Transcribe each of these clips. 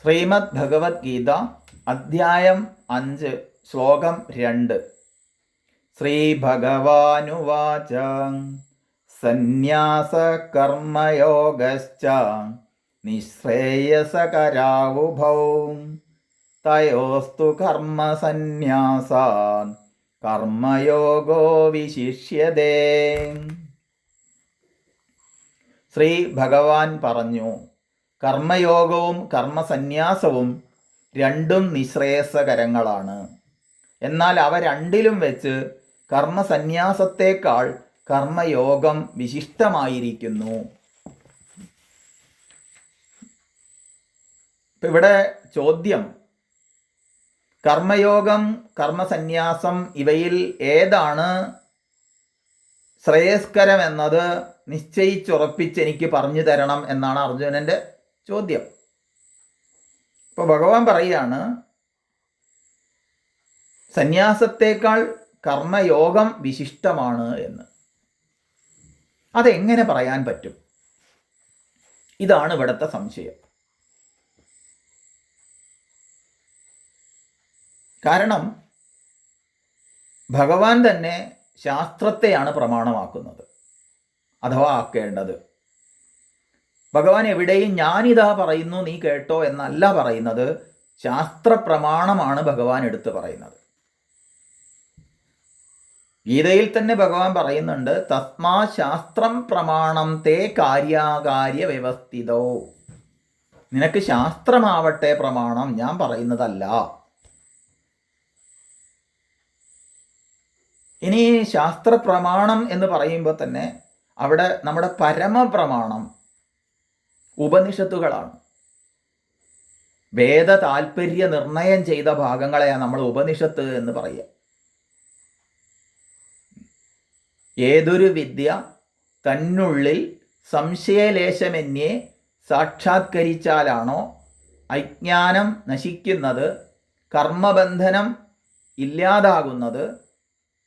ശ്രീമദ് ഭഗവത്ഗീത അധ്യായം 5 ശ്ലോകം 2. ശ്രീഭഗവാനുവാച സന്യാസ കർമ്മയോഗശ്ച നിശ്രേയസകരാവുഭൗ തയോസ്തു കർമ്മസന്യാസാത് കർമ്മയോഗോ വിശിഷ്യതേ. ശ്രീ ഭഗവാൻ പറഞ്ഞു, കർമ്മയോഗവും കർമ്മസന്യാസവും രണ്ടും നിശ്രേയസകരങ്ങളാണ്. എന്നാൽ അവ രണ്ടിലും വെച്ച് കർമ്മസന്യാസത്തേക്കാൾ കർമ്മയോഗം വിശിഷ്ടമായിരിക്കുന്നു. ഇവിടെ ചോദ്യം, കർമ്മയോഗം കർമ്മസന്യാസം ഇവയിൽ ഏതാണ് ശ്രേയസ്കരമെന്നത് നിശ്ചയിച്ചുറപ്പിച്ച് എനിക്ക് പറഞ്ഞു തരണം എന്നാണ് അർജുനൻ്റെ ചോദ്യം. ഇപ്പോൾ ഭഗവാൻ പറയുകയാണ്, സന്യാസത്തേക്കാൾ കർമ്മയോഗം വിശിഷ്ടമാണ് എന്ന്. അതെങ്ങനെ പറയാൻ പറ്റും? ഇതാണ് ഇവിടുത്തെ സംശയം. കാരണം ഭഗവാൻ തന്നെ ശാസ്ത്രത്തെയാണ് പ്രമാണമാക്കുന്നത്, അഥവാ ആക്കേണ്ടത്. ഭഗവാൻ എവിടെയും ഞാനിതാ പറയുന്നു നീ കേട്ടോ എന്നല്ല പറയുന്നത്, ശാസ്ത്രപ്രമാണമാണ് ഭഗവാൻ എടുത്തു പറയുന്നത്. ഗീതയിൽ തന്നെ ഭഗവാൻ പറയുന്നുണ്ട്, തസ്മാ ശാസ്ത്രം പ്രമാണം തേ കാര്യാകാര്യ വ്യവസ്ഥിതോ. നിനക്ക് ശാസ്ത്രമാവട്ടെ പ്രമാണം, ഞാൻ പറയുന്നതല്ല. ഇനി ശാസ്ത്രപ്രമാണം എന്ന് പറയുമ്പോൾ തന്നെ അവിടെ നമ്മുടെ പരമപ്രമാണം ഉപനിഷത്തുകളാണ്. വേദ താൽപര്യ നിർണയം ചെയ്ത ഭാഗങ്ങളെയാണ് നമ്മൾ ഉപനിഷത്ത് എന്ന് പറയുക. ഏതൊരു വിദ്യ തന്നുള്ളിൽ സംശയലേശമന്യേ സാക്ഷാത്കരിച്ചാലാണോ അജ്ഞാനം നശിക്കുന്നത്, കർമ്മബന്ധനം ഇല്ലാതാകുന്നത്,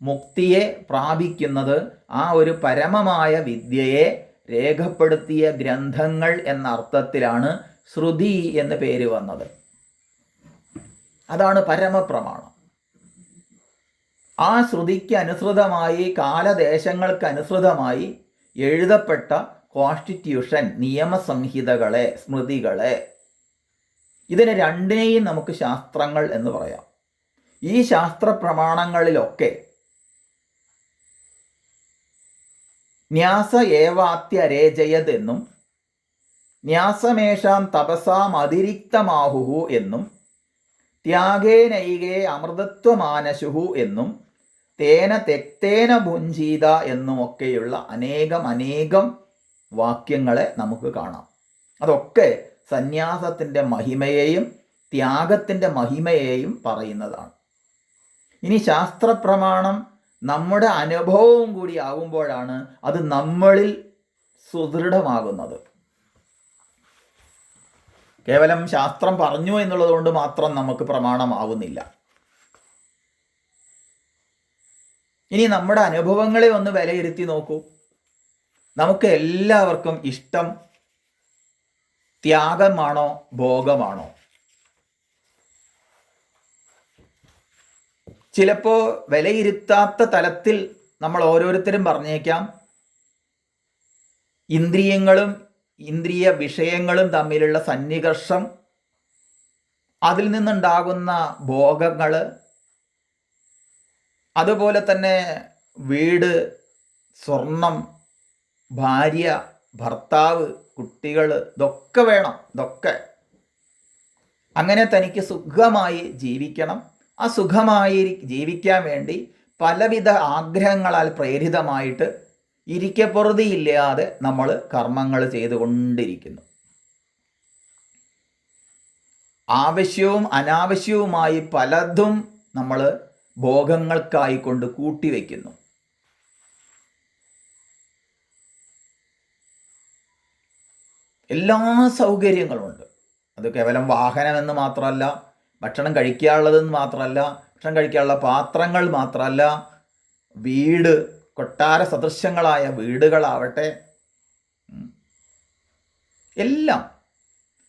മുക്തിയെ പ്രാപിക്കുന്നത്, ആ ഒരു പരമമായ വിദ്യയെ രേഖപ്പെടുത്തിയ ഗ്രന്ഥങ്ങൾ എന്ന അർത്ഥത്തിലാണ് ശ്രുതി എന്ന് പേര് വന്നത്. അതാണ് പരമപ്രമാണം. ആ ശ്രുതിക്ക് അനുസൃതമായി, കാലദേശങ്ങൾക്ക് അനുസൃതമായി എഴുതപ്പെട്ട കോൺസ്റ്റിറ്റ്യൂഷൻ, നിയമസംഹിതകളെ, സ്മൃതികളെ, ഇതിനെ രണ്ടിനെയും നമുക്ക് ശാസ്ത്രങ്ങൾ എന്ന് പറയാം. ഈ ശാസ്ത്രപ്രമാണങ്ങളിലൊക്കെ ന്യാസ ഏവാത്യരേജയത് എന്നും ന്യാസമേഷാം തപസാം അതിരിക്തമാഹുഹു എന്നും ത്യാഗേനൈകേ അമൃതത്വമാനശുഹു എന്നും തേന തെക്തേന ഭുഞ്ചീത എന്നുമൊക്കെയുള്ള അനേകം വാക്യങ്ങളെ നമുക്ക് കാണാം. അതൊക്കെ സന്യാസത്തിൻ്റെ മഹിമയെയും ത്യാഗത്തിൻ്റെ മഹിമയെയും പറയുന്നതാണ്. ഇനി ശാസ്ത്രപ്രമാണം നമ്മുടെ അനുഭവവും കൂടി ആകുമ്പോഴാണ് അത് നമ്മളിൽ സുദൃഢമാകുന്നത്. കേവലം ശാസ്ത്രം പറഞ്ഞു എന്നുള്ളത് കൊണ്ട് മാത്രം നമുക്ക് പ്രമാണമാവുന്നില്ല. ഇനി നമ്മുടെ അനുഭവങ്ങളെ ഒന്ന് വിലയിരുത്തി നോക്കൂ. നമുക്ക് എല്ലാവർക്കും ഇഷ്ടം ത്യാഗമാണോ ഭോഗമാണോ? ചിലപ്പോൾ വിലയിരുത്താത്ത തലത്തിൽ നമ്മൾ ഓരോരുത്തരും പറഞ്ഞേക്കാം, ഇന്ദ്രിയങ്ങളും ഇന്ദ്രിയ വിഷയങ്ങളും തമ്മിലുള്ള സന്നികർഷം, അതിൽ നിന്നുണ്ടാകുന്ന ഭോഗങ്ങൾ, അതുപോലെ തന്നെ വീട്, സ്വർണം, ഭാര്യ, ഭർത്താവ്, കുട്ടികൾ, ഇതൊക്കെ വേണം. ഇതൊക്കെ അങ്ങനെ തനിക്ക് സുഖമായി ജീവിക്കണം. ആ സുഖമായി ജീവിക്കാൻ വേണ്ടി പലവിധ ആഗ്രഹങ്ങളാൽ പ്രേരിതമായിട്ട് ഇരിക്കപ്പുറതിയില്ലാതെ നമ്മൾ കർമ്മങ്ങൾ ചെയ്തുകൊണ്ടിരിക്കുന്നു. ആവശ്യവും അനാവശ്യവുമായി പലതും നമ്മൾ ഭോഗങ്ങൾക്കായി കൊണ്ട് കൂട്ടിവെക്കുന്നു. എല്ലാ സൗകര്യങ്ങളുമുണ്ട്. അത് കേവലം വാഹനമെന്ന് മാത്രമല്ല, ഭക്ഷണം കഴിക്കാനുള്ളതെന്ന് മാത്രമല്ല, ഭക്ഷണം കഴിക്കാനുള്ള പാത്രങ്ങൾ മാത്രമല്ല, വീട്, കൊട്ടാര സദൃശ്യങ്ങളായ വീടുകളാവട്ടെ, എല്ലാം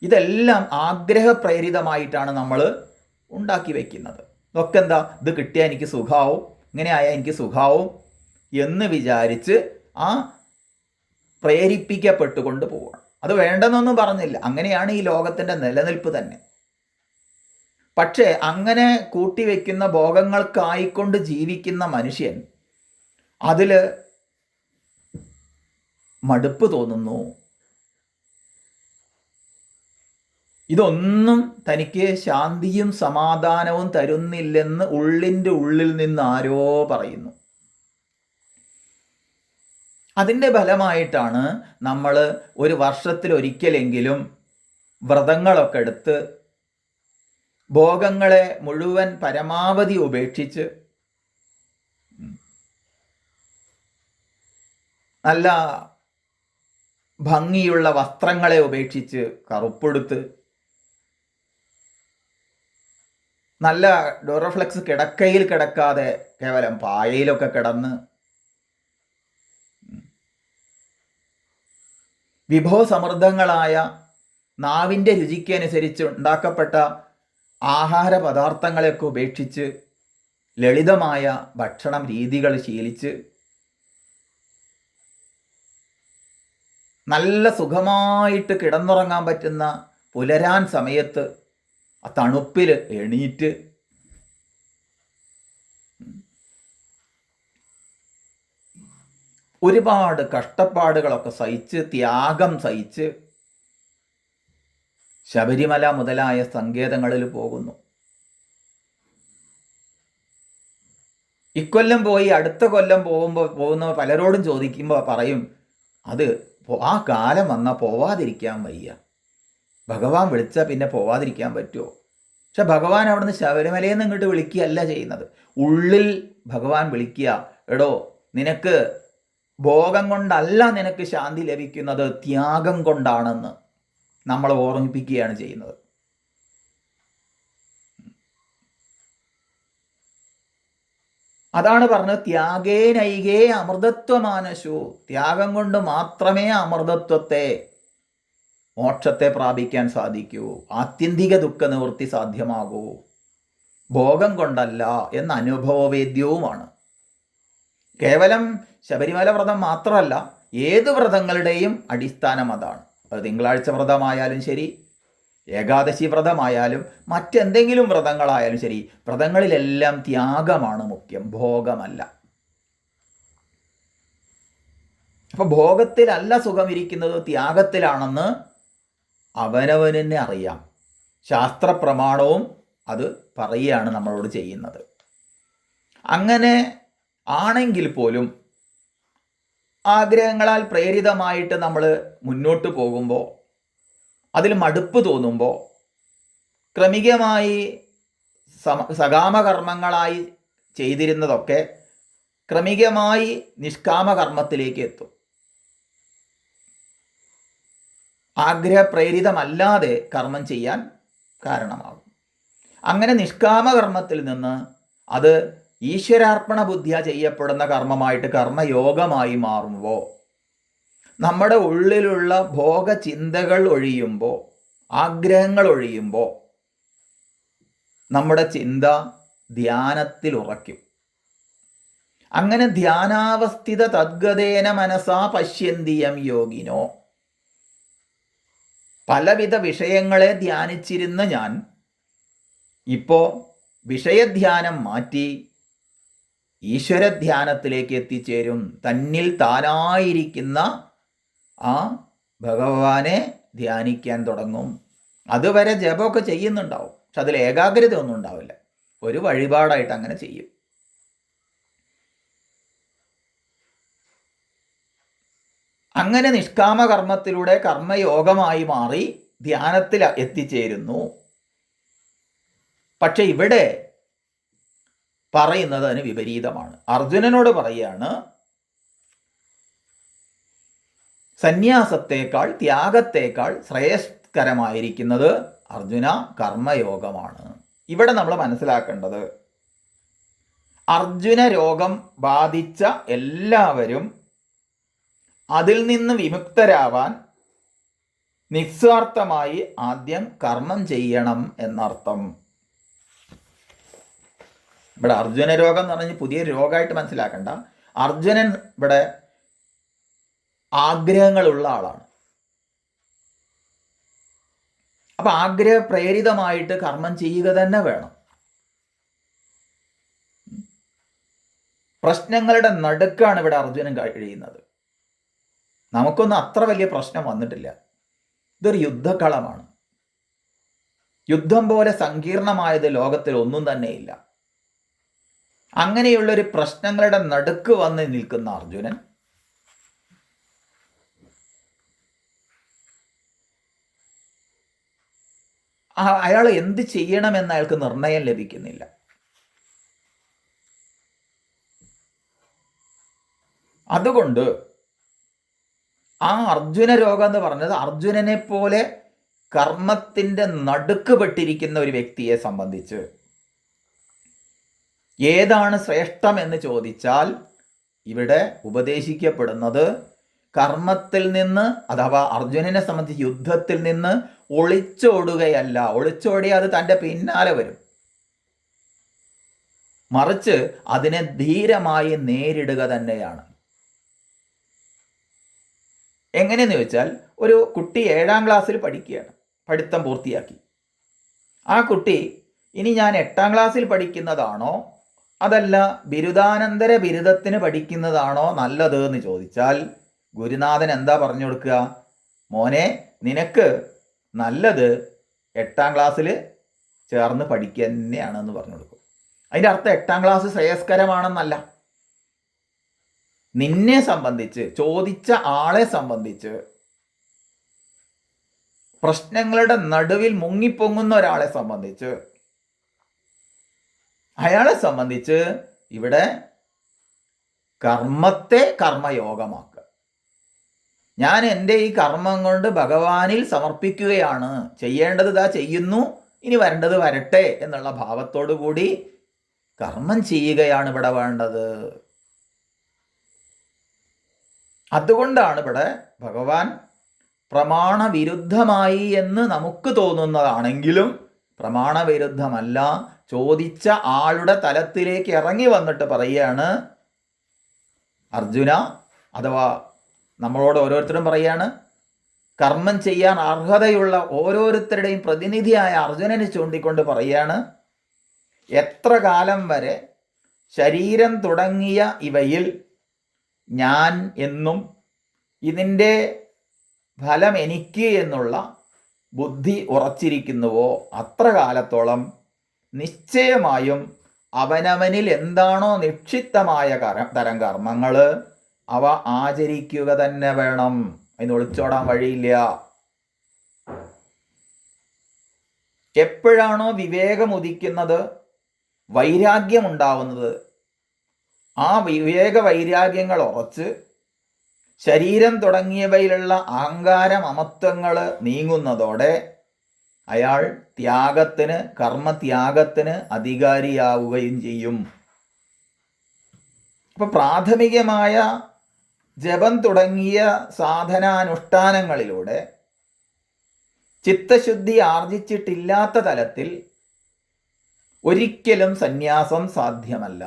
ഇതെല്ലാം ആഗ്രഹപ്രേരിതമായിട്ടാണ് നമ്മൾ ഉണ്ടാക്കി വയ്ക്കുന്നത്. ഇതൊക്കെ എന്താ, ഇത് കിട്ടിയാൽ എനിക്ക് സുഖാവും, ഇങ്ങനെ ആയാൽ എനിക്ക് സുഖാവും എന്ന് വിചാരിച്ച് ആ പ്രേരിപ്പിക്കപ്പെട്ടുകൊണ്ട് പോവുകയാണ്. അത് വേണ്ടെന്നൊന്നും പറഞ്ഞില്ല, അങ്ങനെയാണ് ഈ ലോകത്തിൻ്റെ നിലനിൽപ്പ് തന്നെ. പക്ഷേ അങ്ങനെ കൂട്ടിവെക്കുന്ന ഭോഗങ്ങൾക്കായിക്കൊണ്ട് ജീവിക്കുന്ന മനുഷ്യൻ അതിൽ മടുപ്പ് തോന്നുന്നു. ഇതൊന്നും തനിക്ക് ശാന്തിയും സമാധാനവും തരുന്നില്ലെന്ന് ഉള്ളിൻ്റെ ഉള്ളിൽ നിന്ന് ആരോ പറയുന്നു. അതിൻ്റെ ഫലമായിട്ടാണ് നമ്മൾ ഒരു വർഷത്തിലൊരിക്കലെങ്കിലും വ്രതങ്ങളൊക്കെ എടുത്ത് ഭോഗങ്ങളെ മുഴുവൻ പരമാവധി ഉപേക്ഷിച്ച് നല്ല ഭംഗിയുള്ള വസ്ത്രങ്ങളെ ഉപേക്ഷിച്ച് കറുപ്പെടുത്ത് നല്ല ഡോറോഫ്ലെക്സ് കിടക്കയിൽ കിടക്കാതെ കേവലം പായയിലൊക്കെ കിടന്ന് വിഭവസമൃദ്ധങ്ങളായ നാവിൻ്റെ രുചിക്കനുസരിച്ച് ഉണ്ടാക്കപ്പെട്ട ആഹാര പദാർത്ഥങ്ങളെയൊക്കെ ഉപേക്ഷിച്ച് ലളിതമായ ഭക്ഷണം രീതികൾ ശീലിച്ച് നല്ല സുഖമായിട്ട് കിടന്നുറങ്ങാൻ പറ്റുന്ന പുലരാൻ സമയത്ത് ആ തണുപ്പിൽ എണീറ്റ് ഒരുപാട് കഷ്ടപ്പാടുകളൊക്കെ സഹിച്ച് ത്യാഗം സഹിച്ച് ശബരിമല മുതലായ സങ്കേതങ്ങളിൽ പോകുന്നു. ഇക്കൊല്ലം പോയി അടുത്ത കൊല്ലം പോകുന്ന പലരോടും ചോദിക്കുമ്പോൾ പറയും, അത് ആ കാലം വന്നാൽ പോവാതിരിക്കാൻ വയ്യ, ഭഗവാൻ വിളിച്ചാൽ പിന്നെ പോവാതിരിക്കാൻ പറ്റുമോ? പക്ഷെ ഭഗവാൻ അവിടുന്ന് ശബരിമലയിൽ നിന്ന് ഇങ്ങോട്ട് വിളിക്കുകയല്ല ചെയ്യുന്നത്. ഉള്ളിൽ ഭഗവാൻ വിളിക്കുക, എടോ നിനക്ക് ഭോഗം കൊണ്ടല്ല നിനക്ക് ശാന്തി ലഭിക്കുന്നത്, ത്യാഗം കൊണ്ടാണെന്ന് നമ്മളെ ഓർമ്മിപ്പിക്കുകയാണ് ചെയ്യുന്നത്. അതാണ് പറഞ്ഞത്, ത്യാഗേനൈകേ അമൃതത്വമാനശു. ത്യാഗം കൊണ്ട് മാത്രമേ അമൃതത്വത്തെ, മോക്ഷത്തെ പ്രാപിക്കാൻ സാധിക്കൂ, ആത്യന്തിക ദുഃഖ നിവൃത്തി സാധ്യമാകൂ. ഭോഗം കൊണ്ടല്ല എന്ന അനുഭവവേദ്യവുമാണ്. കേവലം ശബരിമല വ്രതം മാത്രമല്ല, ഏത് വ്രതങ്ങളുടെയും അടിസ്ഥാനം അതാണ്. അത് തിങ്കളാഴ്ച വ്രതമായാലും ശരി, ഏകാദശി വ്രതമായാലും മറ്റെന്തെങ്കിലും വ്രതങ്ങളായാലും ശരി, വ്രതങ്ങളിലെല്ലാം ത്യാഗമാണ് മുഖ്യം, ഭോഗമല്ല. അപ്പോൾ ഭോഗത്തിലല്ല സുഖമിരിക്കുന്നത്, ത്യാഗത്തിലാണെന്ന് അവനവനെ അറിയാം. ശാസ്ത്രപ്രമാണവും അത് പറയുകയാണ് നമ്മളോട് ചെയ്യുന്നത്. അങ്ങനെ ആണെങ്കിൽ പോലും ആഗ്രഹങ്ങളാൽ പ്രേരിതമായിട്ട് നമ്മൾ മുന്നോട്ട് പോകുമ്പോൾ, അതിൽ മടുപ്പ് തോന്നുമ്പോൾ, ക്രമികമായി സകാമകർമ്മങ്ങളായി ചെയ്തിരുന്നതൊക്കെ ക്രമികമായി നിഷ്കാമകർമ്മത്തിലേക്ക് എത്തും. ആഗ്രഹപ്രേരിതമല്ലാതെ കർമ്മം ചെയ്യാൻ കാരണമാകും. അങ്ങനെ നിഷ്കാമകർമ്മത്തിൽ നിന്ന് അത് ഈശ്വരാർപ്പണ ബുദ്ധിയ ചെയ്യപ്പെടുന്ന കർമ്മമായിട്ട് കർമ്മയോഗമായി മാറുമ്പോൾ, നമ്മുടെ ഉള്ളിലുള്ള ഭോഗചിന്തകൾ ഒഴിയുമ്പോൾ, ആഗ്രഹങ്ങൾ ഒഴിയുമ്പോൾ, നമ്മുടെ ചിന്ത ധ്യാനത്തിൽ ഉറയ്ക്കും. അങ്ങനെ ധ്യാനാവസ്ഥിത തദ്ഗതേന മനസാ പശ്യന്തിയം യോഗിനോ. പലവിധ വിഷയങ്ങളെ ധ്യാനിച്ചിരുന്ന ഞാൻ ഇപ്പോൾ വിഷയധ്യാനം മാറ്റി ഈശ്വരധ്യാനത്തിലേക്ക് എത്തിച്ചേരും. തന്നിൽ താനായിരിക്കുന്ന ആ ഭഗവാനെ ധ്യാനിക്കാൻ തുടങ്ങും. അതുവരെ ജപമൊക്കെ ചെയ്യുന്നുണ്ടാവും, പക്ഷെ അതിൽ ഏകാഗ്രത ഒന്നും ഉണ്ടാവില്ല. ഒരു വഴിപാടായിട്ട് അങ്ങനെ ചെയ്യും. അങ്ങനെ നിഷ്കാമകർമ്മത്തിലൂടെ കർമ്മയോഗമായി മാറി ധ്യാനത്തിൽ എത്തിച്ചേരുന്നു. പക്ഷെ ഇവിടെ പറയുന്നത് അതിന് വിപരീതമാണ്. അർജുനനോട് പറയുകയാണ്, സന്യാസത്തേക്കാൾ ത്യാഗത്തേക്കാൾ ശ്രേയസ്കരമായിരിക്കുന്നത് അർജുന കർമ്മയോഗമാണ്. ഇവിടെ നമ്മൾ മനസ്സിലാക്കേണ്ടത്, അർജുന രോഗം ബാധിച്ച എല്ലാവരും അതിൽ നിന്ന് വിമുക്തരാവാൻ നിസ്വാർത്ഥമായി ആദ്യം കർമ്മം ചെയ്യണം എന്നർത്ഥം. ഇവിടെ അർജുന രോഗം എന്ന് പറഞ്ഞ് പുതിയ രോഗമായിട്ട് മനസ്സിലാക്കണ്ട. അർജുനൻ ഇവിടെ ആഗ്രഹങ്ങളുള്ള ആളാണ്. അപ്പം ആഗ്രഹപ്രേരിതമായിട്ട് കർമ്മം ചെയ്യുക തന്നെ വേണം. പ്രശ്നങ്ങളുടെ നടുക്കാണ് ഇവിടെ അർജുനൻ കഴിയുന്നത്. നമുക്കൊന്നും അത്ര വലിയ പ്രശ്നം വന്നിട്ടില്ല. ഇതൊരു യുദ്ധക്കളമാണ്. യുദ്ധം പോലെ സങ്കീർണമായത് ലോകത്തിൽ ഒന്നും തന്നെയില്ല. അങ്ങനെയുള്ളൊരു പ്രശ്നങ്ങളുടെ നടുക്ക് വന്ന് നിൽക്കുന്ന അർജുനൻ അയാൾ എന്ത് ചെയ്യണമെന്ന് അയാൾക്ക് നിർണയം ലഭിക്കുന്നില്ല. അതുകൊണ്ട് ആ അർജുന രോഗം എന്ന് പറഞ്ഞത് അർജുനനെ പോലെ കർമ്മത്തിൻ്റെ നടുക്ക് പെട്ടിരിക്കുന്ന ഒരു വ്യക്തിയെ സംബന്ധിച്ച് ഏതാണ് ശ്രേഷ്ഠം എന്ന് ചോദിച്ചാൽ ഇവിടെ ഉപദേശിക്കപ്പെടുന്നത് കർമ്മത്തിൽ നിന്ന്, അഥവാ അർജുനനെ സംബന്ധിച്ച് യുദ്ധത്തിൽ നിന്ന് ഒളിച്ചോടുകയല്ല. ഒളിച്ചോടിയാൽ അത് തൻ്റെ പിന്നാലെ വരും. മറിച്ച് അതിനെ ധീരമായി നേരിടുക തന്നെയാണ്. എങ്ങനെയെന്ന് ചോദിച്ചാൽ, ഒരു കുട്ടി 7ാം ക്ലാസ്സിൽ പഠിക്കുകയാണ്, പഠിത്തം പൂർത്തിയാക്കി. ആ കുട്ടി ഇനി ഞാൻ 8ാം ക്ലാസ്സിൽ പഠിക്കുന്നതാണോ അതല്ല ബിരുദാനന്തര ബിരുദത്തിന് പഠിക്കുന്നതാണോ നല്ലത് എന്ന് ചോദിച്ചാൽ ഗുരുനാഥൻ എന്താ പറഞ്ഞു കൊടുക്കുക? മോനെ, നിനക്ക് നല്ലത് 8ാം ക്ലാസ്സിൽ ചേർന്ന് പഠിക്കുക തന്നെയാണെന്ന് പറഞ്ഞു കൊടുക്കും. അതിൻ്റെ അർത്ഥം 8ാം ക്ലാസ് ശ്രേയസ്കരമാണെന്നല്ല. നിന്നെ സംബന്ധിച്ച്, ചോദിച്ച ആളെ സംബന്ധിച്ച്, പ്രശ്നങ്ങളുടെ നടുവിൽ മുങ്ങിപ്പൊങ്ങുന്ന ഒരാളെ സംബന്ധിച്ച്, അയാളെ സംബന്ധിച്ച് ഇവിടെ കർമ്മത്തെ കർമ്മയോഗമാക്കുക. ഞാൻ എൻ്റെ ഈ കർമ്മം കൊണ്ട് ഭഗവാനിൽ സമർപ്പിക്കുകയാണ്, ചെയ്യേണ്ടത് ഇതാ ചെയ്യുന്നു, ഇനി വരേണ്ടത് വരട്ടെ എന്നുള്ള ഭാവത്തോടു കൂടി കർമ്മം ചെയ്യുകയാണ് ഇവിടെ വേണ്ടത്. അതുകൊണ്ടാണ് ഇവിടെ ഭഗവാൻ പ്രമാണവിരുദ്ധമായി എന്ന് നമുക്ക് തോന്നുന്നതാണെങ്കിലും പ്രമാണവിരുദ്ധമല്ല, ചോദിച്ച ആളുടെ തലത്തിലേക്ക് ഇറങ്ങി വന്നിട്ട് പറയുകയാണ്, അർജുന, അഥവാ നമ്മളോട് ഓരോരുത്തരും പറയുകയാണ്, കർമ്മം ചെയ്യാൻ അർഹതയുള്ള ഓരോരുത്തരുടെയും പ്രതിനിധിയായ അർജുനനെ ചൂണ്ടിക്കൊണ്ട് പറയുകയാണ്, എത്ര കാലം വരെ ശരീരം തുടങ്ങിയ ഇവയിൽ ഞാൻ എന്നും ഇതിൻ്റെ ഫലം എനിക്ക് എന്നുള്ള ബുദ്ധി ഉറച്ചിരിക്കുന്നുവോ അത്ര കാലത്തോളം നിശ്ചയമായും അവനവനിൽ എന്താണോ നിക്ഷിപ്തമായ തരം കർമ്മങ്ങൾ അവ ആചരിക്കുക തന്നെ വേണം. അതിന് ഒളിച്ചോടാൻ വഴിയില്ല. എപ്പോഴാണോ വിവേകം ഉദിക്കുന്നത്, വൈരാഗ്യമുണ്ടാവുന്നത്, ആ വിവേക വൈരാഗ്യങ്ങൾ ഉറച്ച് ശരീരം തുടങ്ങിയവയിലുള്ള അഹങ്കാര മമത്വങ്ങൾ നീങ്ങുന്നതോടെ അയാൾ ത്യാഗത്തിന്, കർമ്മത്യാഗത്തിന് അധികാരിയാവുകയും ചെയ്യും. അപ്പം പ്രാഥമികമായ ജപം തുടങ്ങിയ സാധനാനുഷ്ഠാനങ്ങളിലൂടെ ചിത്തശുദ്ധി ആർജിച്ചിട്ടില്ലാത്ത തലത്തിൽ ഒരിക്കലും സന്യാസം സാധ്യമല്ല.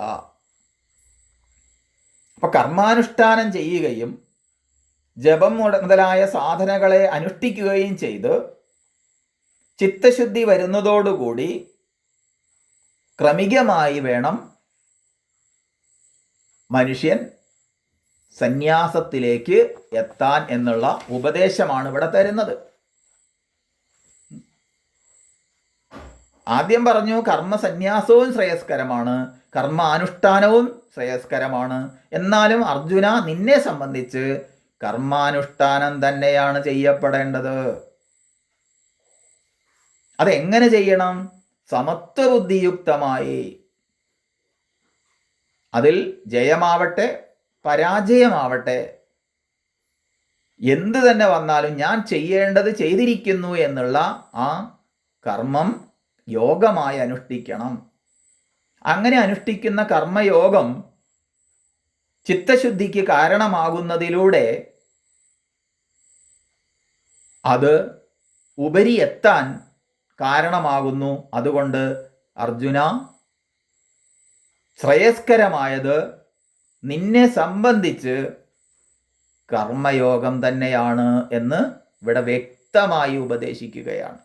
അപ്പം കർമാനുഷ്ഠാനം ചെയ്യുകയും ജപം മുതലായ സാധനകളെ അനുഷ്ഠിക്കുകയും ചെയ്ത് ചിത്തശുദ്ധി വരുന്നതോടുകൂടി ക്രമികമായി വേണം മനുഷ്യൻ സന്യാസത്തിലേക്ക് എത്താൻ എന്നുള്ള ഉപദേശമാണ് ഇവിടെ തരുന്നത്. ആദ്യം പറഞ്ഞു കർമ്മസന്യാസവും ശ്രേയസ്കരമാണ്, കർമാനുഷ്ഠാനവും ശ്രേയസ്കരമാണ്. എന്നാലും അർജുന, നിന്നെ സംബന്ധിച്ച് കർമാനുഷ്ഠാനം തന്നെയാണ് ചെയ്യപ്പെടേണ്ടത്. അതെങ്ങനെ ചെയ്യണം? സമത്വബുദ്ധിയുക്തമായി. അതിൽ ജയമാവട്ടെ പരാജയമാവട്ടെ എന്ത് തന്നെ വന്നാലും ഞാൻ ചെയ്യേണ്ടത് ചെയ്തിരിക്കുന്നു എന്നുള്ള ആ കർമ്മം യോഗമായി അനുഷ്ഠിക്കണം. അങ്ങനെ അനുഷ്ഠിക്കുന്ന കർമ്മയോഗം ചിത്തശുദ്ധിക്ക് കാരണമാകുന്നതിലൂടെ അത് ഉപരി എത്താൻ കാരണമാകുന്നു. അതുകൊണ്ട് അർജുന, ശ്രേയസ്കരമായത് നിന്നെ സംബന്ധിച്ച് കർമ്മയോഗം തന്നെയാണ് എന്ന് ഇവിടെ വ്യക്തമായി ഉപദേശിക്കുകയാണ്.